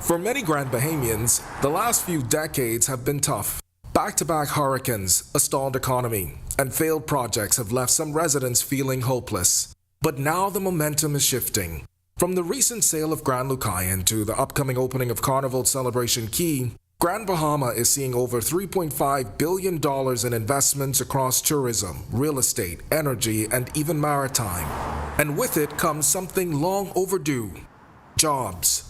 Speaker 11: For many Grand Bahamians, the last few decades have been tough. Back-to-back hurricanes, a stalled economy, and failed projects have left some residents feeling hopeless. But now the momentum is shifting. From the recent sale of Grand Lucayan to the upcoming opening of Carnival Celebration Key, Grand Bahama is seeing over $3.5 billion in investments across tourism, real estate, energy, and even maritime. And with it comes something long overdue: jobs.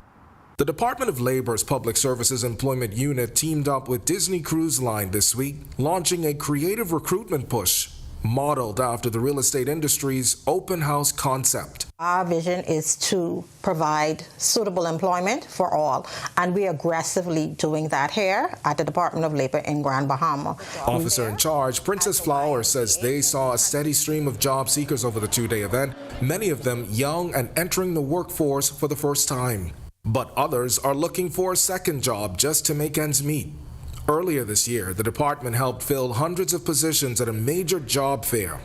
Speaker 11: The Department of Labor's Public Services Employment Unit teamed up with Disney Cruise Line this week, launching a creative recruitment push modeled after the real estate industry's open house concept.
Speaker 13: Our vision is to provide suitable employment for all, and we are aggressively doing that here at the Department of Labor in Grand Bahama.
Speaker 11: Officer in charge, Princess Flower, says they saw a steady stream of job seekers over the two-day event, many of them young and entering the workforce for the first time. But others are looking for a second job just to make ends meet. Earlier this year, the department helped fill hundreds of positions at a major job fair.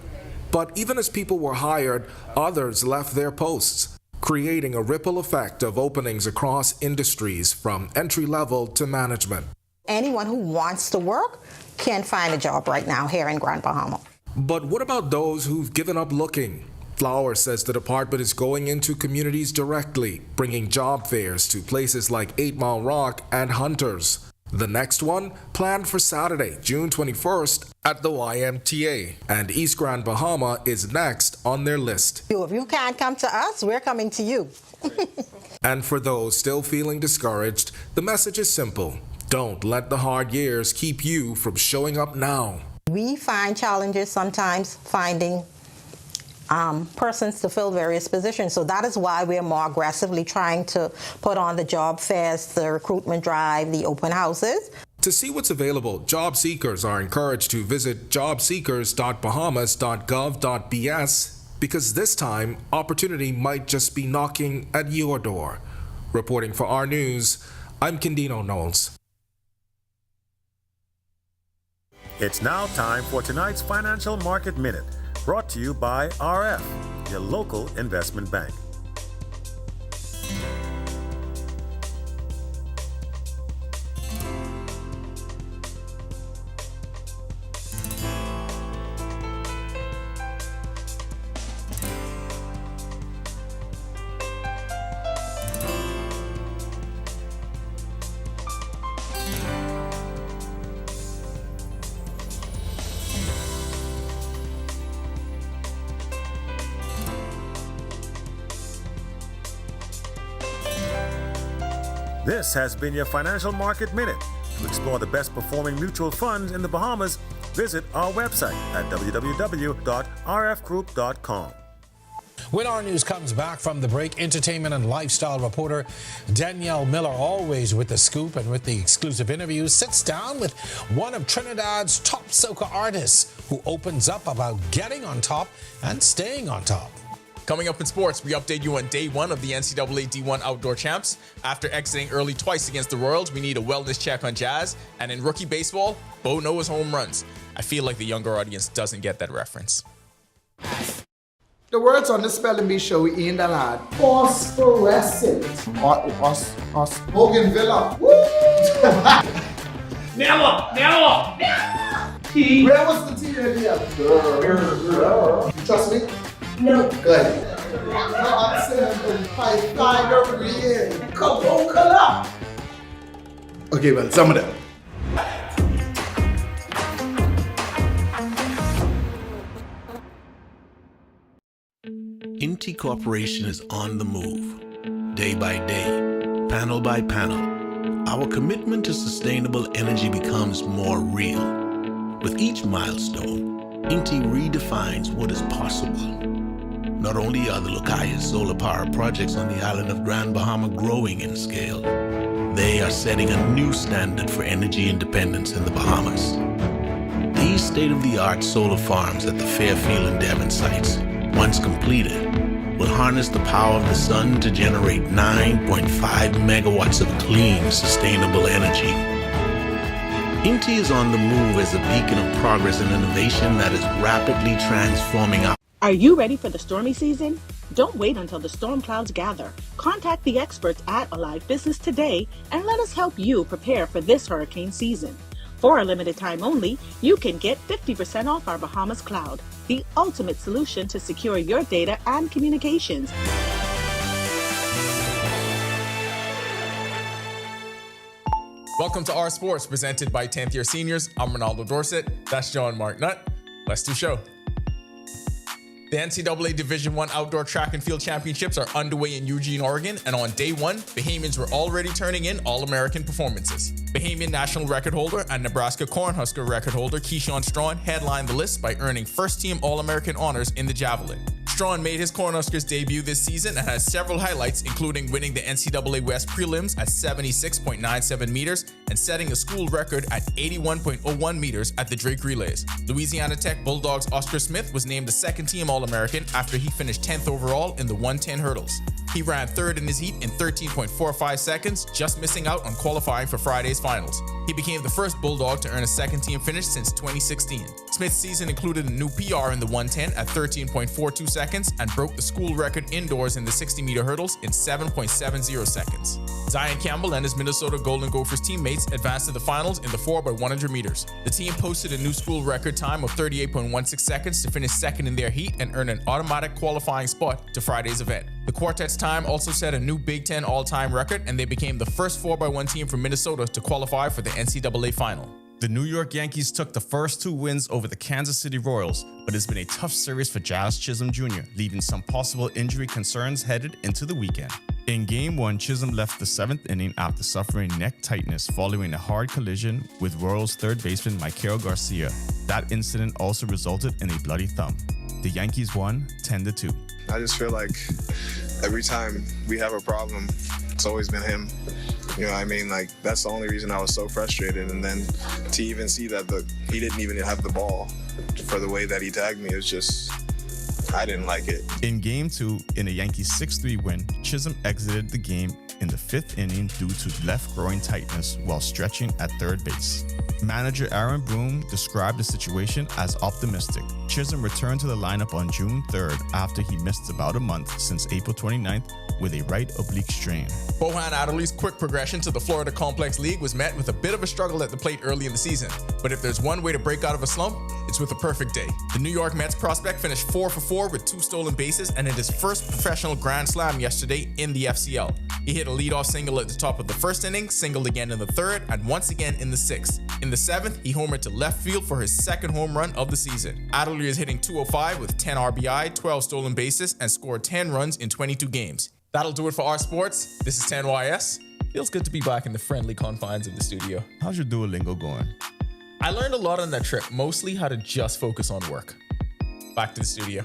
Speaker 11: But even as people were hired, others left their posts, creating a ripple effect of openings across industries from entry-level to management.
Speaker 13: Anyone who wants to work can find a job right now here in Grand Bahama.
Speaker 11: But what about those who've given up looking? Flower says the department is going into communities directly, bringing job fairs to places like 8 Mile Rock and Hunters. The next one planned for Saturday, June 21st at the YMTA, and East Grand Bahama is next on their list.
Speaker 13: If you can't come to us, we're coming to you.
Speaker 11: And for those still feeling discouraged, the message is simple: don't let the hard years keep you from showing up now.
Speaker 13: We find challenges sometimes finding persons to fill various positions. So that is why we are more aggressively trying to put on the job fairs, the recruitment drive, the open houses.
Speaker 11: To see what's available, job seekers are encouraged to visit jobseekers.bahamas.gov.bs because this time, opportunity might just be knocking at your door. Reporting for our news, I'm Candino Knowles.
Speaker 14: It's now time for tonight's Financial Market Minute, brought to you by RF, your local investment bank. This has been your Financial Market Minute. To explore the best performing mutual funds in the Bahamas, visit our website at www.rfgroup.com.
Speaker 22: When our news comes back from the break, entertainment and lifestyle reporter Danielle Miller, always with the scoop and with the exclusive interviews, sits down with one of Trinidad's top soca artists who opens up about getting on top and staying on top.
Speaker 15: Coming up in sports, we update you on day one of the NCAA D1 Outdoor Champs. After exiting early twice against the Royals, we need a wellness check on Jazz. And in rookie baseball, Bo Noah's home runs. I feel like the younger audience doesn't get that reference.
Speaker 2: The words on the spelling bee show we in the lad.
Speaker 16: Phosphorescent.
Speaker 2: Bougainvillea. Never. Where was the T in the end? Trust me? No. Good. No, I'm saying find over here. Come on. Okay, well, some of them.
Speaker 17: Inti Corporation is on the move, day by day, panel by panel. Our commitment to sustainable energy becomes more real. With each milestone, Inti redefines what is possible. Not only are the Lucaya solar power projects on the island of Grand Bahama growing in scale, they are setting a new standard for energy independence in the Bahamas. These state-of-the-art solar farms at the Fairfield and Devon sites, once completed, will harness the power of the sun to generate 9.5 megawatts of clean, sustainable energy. Inti is on the move as a beacon of progress and innovation that is rapidly transforming our
Speaker 1: Are you ready for the stormy season? Don't wait until the storm clouds gather. Contact the experts at Alive Business today and let us help you prepare for this hurricane season. For a limited time only, you can get 50% off our Bahamas Cloud, the ultimate solution to secure your data and communications.
Speaker 15: Welcome to Our Sports, presented by 10th Year Seniors. I'm Ronaldo Dorset. That's John Mark Nutt. Let's do show. The NCAA Division I Outdoor Track and Field Championships are underway in Eugene, Oregon, and on day one, Bahamians were already turning in All-American performances. Bahamian national record holder and Nebraska Cornhusker record holder Keyshawn Strawn headlined the list by earning first-team All-American honors in the javelin. Strawn made his Cornhuskers debut this season and has several highlights, including winning the NCAA West prelims at 76.97 meters and setting a school record at 81.01 meters at the Drake Relays. Louisiana Tech Bulldogs Oscar Smith was named the second-team All-American after he finished 10th overall in the 110 hurdles. He ran third in his heat in 13.45 seconds, just missing out on qualifying for Friday's finals. He became the first Bulldog to earn a second-team finish since 2016. Smith's season included a new PR in the 110 at 13.42 seconds and broke the school record indoors in the 60-meter hurdles in 7.70 seconds. Zion Campbell and his Minnesota Golden Gophers teammates advanced to the finals in the 4x100 meters. The team posted a new school record time of 38.16 seconds to finish second in their heat and earn an automatic qualifying spot to Friday's event. The quartet's time also set a new Big Ten all-time record, and they became the first 4x1 team from Minnesota to qualify for the NCAA final.
Speaker 3: The New York Yankees took the first two wins over the Kansas City Royals, but it's been a tough series for Jazz Chisholm Jr., leaving some possible injury concerns headed into the weekend. In Game 1, Chisholm left the 7th inning after suffering neck tightness following a hard collision with Royals third baseman Michael Garcia. That incident also resulted in a bloody thumb. The Yankees won 10-2.
Speaker 18: I just feel like every time we have a problem, it's always been him. You know what I mean? Like, that's the only reason I was so frustrated. And then to even see that he didn't even have the ball for the way that he tagged me, it's just, I didn't like it.
Speaker 3: In Game 2, in a Yankees 6-3 win, Chisholm exited the game in the 5th inning due to left groin tightness while stretching at third base. Manager Aaron Broom described the situation as optimistic. Chisholm returned to the lineup on June 3rd after he missed about a month since April 29th with a right oblique strain.
Speaker 15: Bohan Adderley's quick progression to the Florida Complex League was met with a bit of a struggle at the plate early in the season. But if there's one way to break out of a slump, it's with a perfect day. The New York Mets prospect finished 4 for 4 with 2 stolen bases and hit his first professional grand slam yesterday in the FCL. He hit a leadoff single at the top of the first inning, singled again in the third, and once again in the 6th. In the 7th, he homered to left field for his second home run of the season. Adderley is hitting .205 with 10 RBI, 12 stolen bases, and scored 10 runs in 22 games. That'll do it for our sports. This is 10YS. Feels good to be back in the friendly confines of the studio.
Speaker 3: How's your Duolingo going?
Speaker 15: I learned a lot on that trip, mostly how to just focus on work. Back to the studio.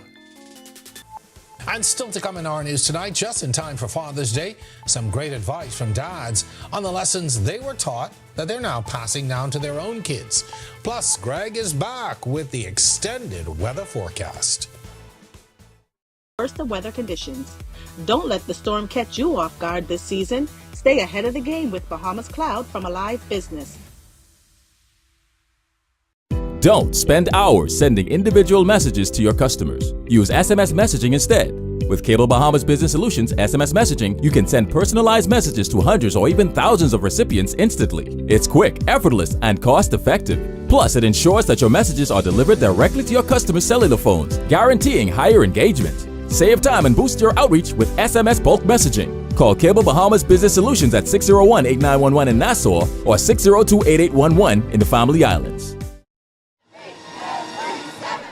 Speaker 22: And still to come in our news tonight, just in time for Father's Day, some great advice from dads on the lessons they were taught that they're now passing down to their own kids. Plus, Greg is back with the extended weather forecast.
Speaker 1: First, the weather conditions. Don't let the storm catch you off guard this season. Stay ahead of the game with Bahamas Cloud from Alive Business.
Speaker 9: Don't spend hours sending individual messages to your customers. Use SMS messaging instead. With Cable Bahamas Business Solutions SMS messaging, you can send personalized messages to hundreds or even thousands of recipients instantly. It's quick, effortless, and cost-effective. Plus, it ensures that your messages are delivered directly to your customers' cellular phones, guaranteeing higher engagement. Save time and boost your outreach with SMS bulk messaging. Call Cable Bahamas Business Solutions at 601-8911 in Nassau or 602-8811 in the Family Islands.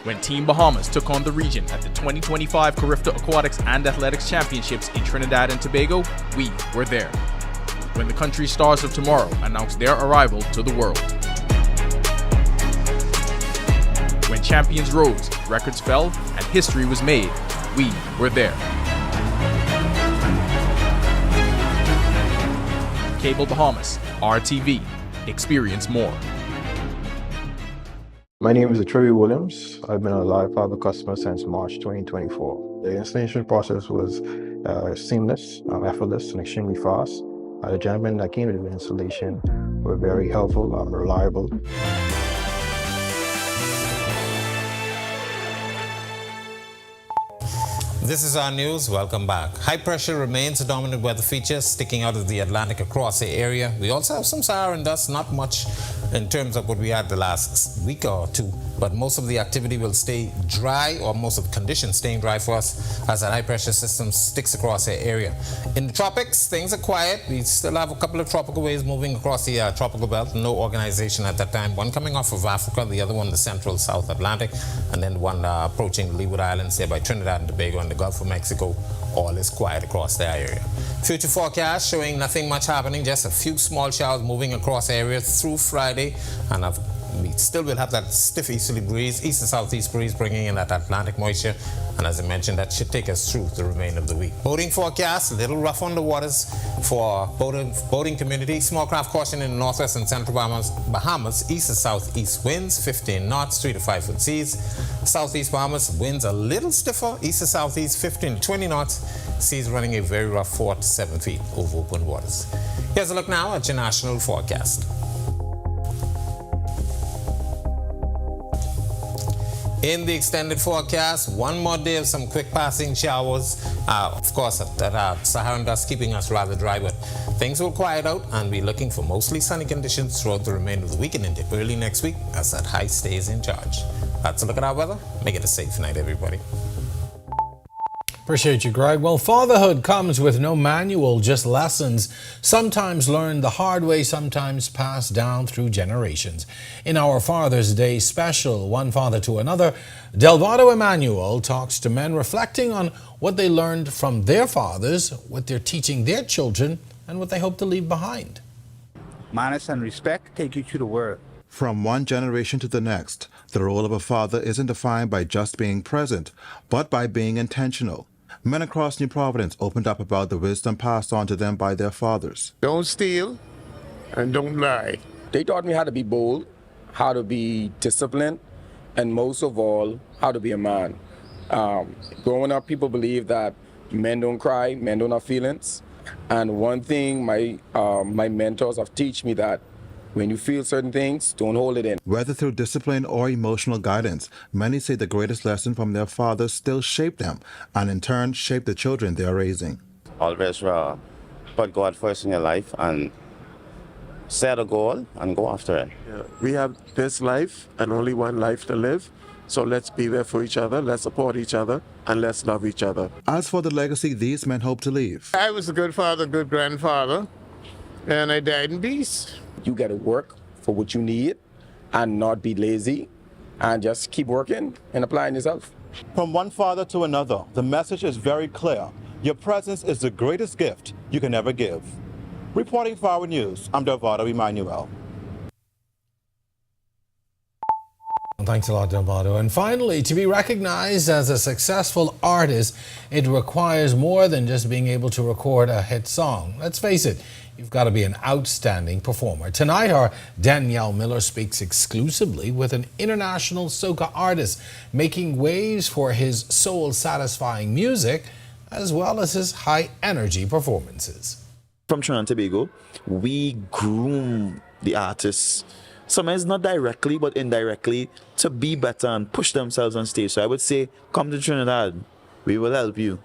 Speaker 15: When Team Bahamas took on the region at the 2025 Carifta Aquatics and Athletics Championships in Trinidad and Tobago, we were there. When the country's stars of tomorrow announced their arrival to the world. When champions rose, records fell, and history was made, we were there. Cable Bahamas, RTV, experience more.
Speaker 19: My name is Trevi Williams. I've been a Live Fiber customer since March 2024. The installation process was seamless, effortless, and extremely fast. The gentlemen that came to the installation were very helpful, reliable.
Speaker 21: This is our news. Welcome back. High pressure remains a dominant weather feature sticking out of the Atlantic across the area. We also have some Saharan dust, not much in terms of what we had the last week or two, but most of the activity will stay dry, or most of the conditions staying dry for us as that high pressure system sticks across the area. In the tropics, things are quiet. We still have a couple of tropical waves moving across the tropical belt. No organization at that time. One coming off of Africa, the other one the central South Atlantic, and then one approaching the Leeward Islands there by Trinidad and Tobago and the Gulf of Mexico. All is quiet across the area. Future forecast showing nothing much happening, just a few small showers moving across areas through Friday, and we still will have that stiff easterly breeze, east and southeast breeze bringing in that Atlantic moisture, and as I mentioned, that should take us through the remainder of the week. Boating forecast, a little rough on the waters for boating community. Small craft caution in the northwest and central Bahamas, east and southeast winds, 15 knots, 3 to 5 foot seas. Southeast Bahamas, winds a little stiffer, east and southeast, 15 to 20 knots, seas running a very rough 4 to 7 feet over open waters. Here's a look now at your national forecast. In the extended forecast, one more day of some quick passing showers. Of course, that Saharan dust keeping us rather dry, but things will quiet out and we're looking for mostly sunny conditions throughout the remainder of the week and into early next week as that high stays in charge. That's a look at our weather. Make it a safe night, everybody. Appreciate you, Greg. Well, fatherhood comes with no manual, just lessons, sometimes learned the hard way, sometimes passed down through generations. In our Father's Day special, One Father to Another, Delvado Emmanuel talks to men reflecting on what they learned from their fathers, what they're teaching their children, and what they hope to leave behind.
Speaker 4: Manners and respect take you to the world.
Speaker 5: From one generation to the next, the role of a father isn't defined by just being present, but by being intentional. Men across New Providence opened up about the wisdom passed on to them by their fathers.
Speaker 6: Don't steal and don't lie.
Speaker 7: They taught me how to be bold, how to be disciplined, and most of all, how to be a man. Growing up, people believe that men don't cry, men don't have feelings. And one thing my mentors have taught me that when you feel certain things, don't hold it in.
Speaker 5: Whether through discipline or emotional guidance, many say the greatest lesson from their fathers still shape them and in turn shape the children they are raising.
Speaker 8: Always put God first in your life and set a goal and go after it.
Speaker 6: Yeah. We have this life and only one life to live. So let's be there for each other, let's support each other, and let's love each other.
Speaker 5: As for the legacy these men hope to leave,
Speaker 6: I was a good father, good grandfather, and I died in peace.
Speaker 7: You got to work for what you need and not be lazy and just keep working and applying yourself.
Speaker 5: From one father to another, the message is very clear. Your presence is the greatest gift you can ever give. Reporting for our news, I'm Delvado Emmanuel.
Speaker 21: Thanks a lot, Delvado. And finally, to be recognized as a successful artist, it requires more than just being able to record a hit song. Let's face it, you've got to be an outstanding performer. Tonight, our Danielle Miller speaks exclusively with an international soca artist making waves for his soul-satisfying music as well as his high-energy performances.
Speaker 20: From Trinidad and Tobago, we groom the artists, sometimes not directly but indirectly, to be better and push themselves on stage. So I would say, come to Trinidad, we will help you.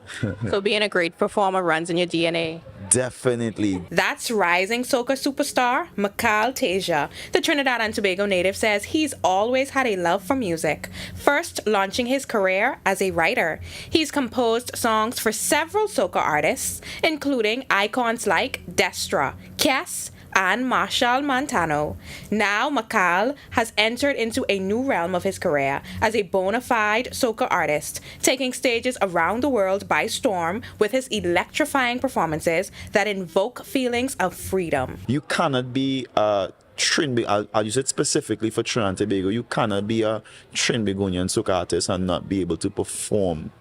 Speaker 23: So being a great performer runs in your DNA.
Speaker 20: Definitely.
Speaker 23: That's rising soca superstar Makal Teja. The Trinidad and Tobago native says he's always had a love for music, first launching his career as a writer. He's composed songs for several soca artists, including icons like Destra, Kes, and Marshall Montano. Now Makal has entered into a new realm of his career as a bona fide soca artist, taking stages around the world by storm with his electrifying performances that invoke feelings of freedom.
Speaker 20: You cannot be a I'll use it specifically for Trinidad and Tobago. You cannot be a Trinbagonian soca artist and not be able to perform.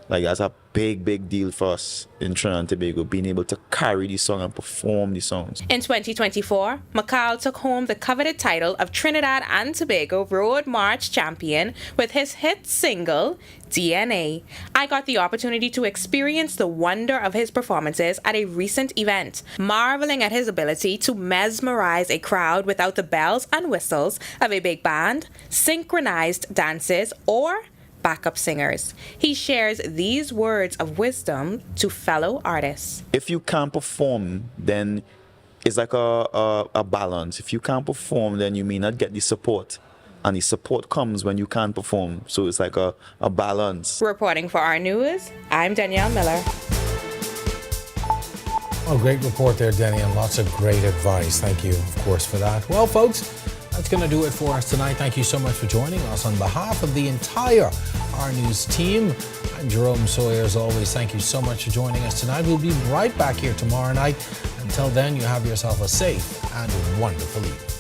Speaker 20: Like, that's a big deal for us in Trinidad and Tobago, being able to carry the song and perform the songs.
Speaker 23: In 2024, Makal took home the coveted title of Trinidad and Tobago Road March Champion with his hit single, DNA. I got the opportunity to experience the wonder of his performances at a recent event, marveling at his ability to mesmerize a crowd without the bells and whistles of a big band, synchronized dances, or backup singers. He shares these words of wisdom to fellow artists.
Speaker 20: If you can't perform, then it's like a balance. If you can't perform, then you may not get the support. And the support comes when you can't perform. So it's like a balance.
Speaker 23: Reporting for our news, I'm Danielle Miller.
Speaker 21: Oh, great report there, Denny, and lots of great advice. Thank you, of course, for that. Well, folks, that's going to do it for us tonight. Thank you so much for joining us. On behalf of the entire Our News team, I'm Jerome Sawyer. As always, thank you so much for joining us tonight. We'll be right back here tomorrow night. Until then, you have yourself a safe and wonderful evening.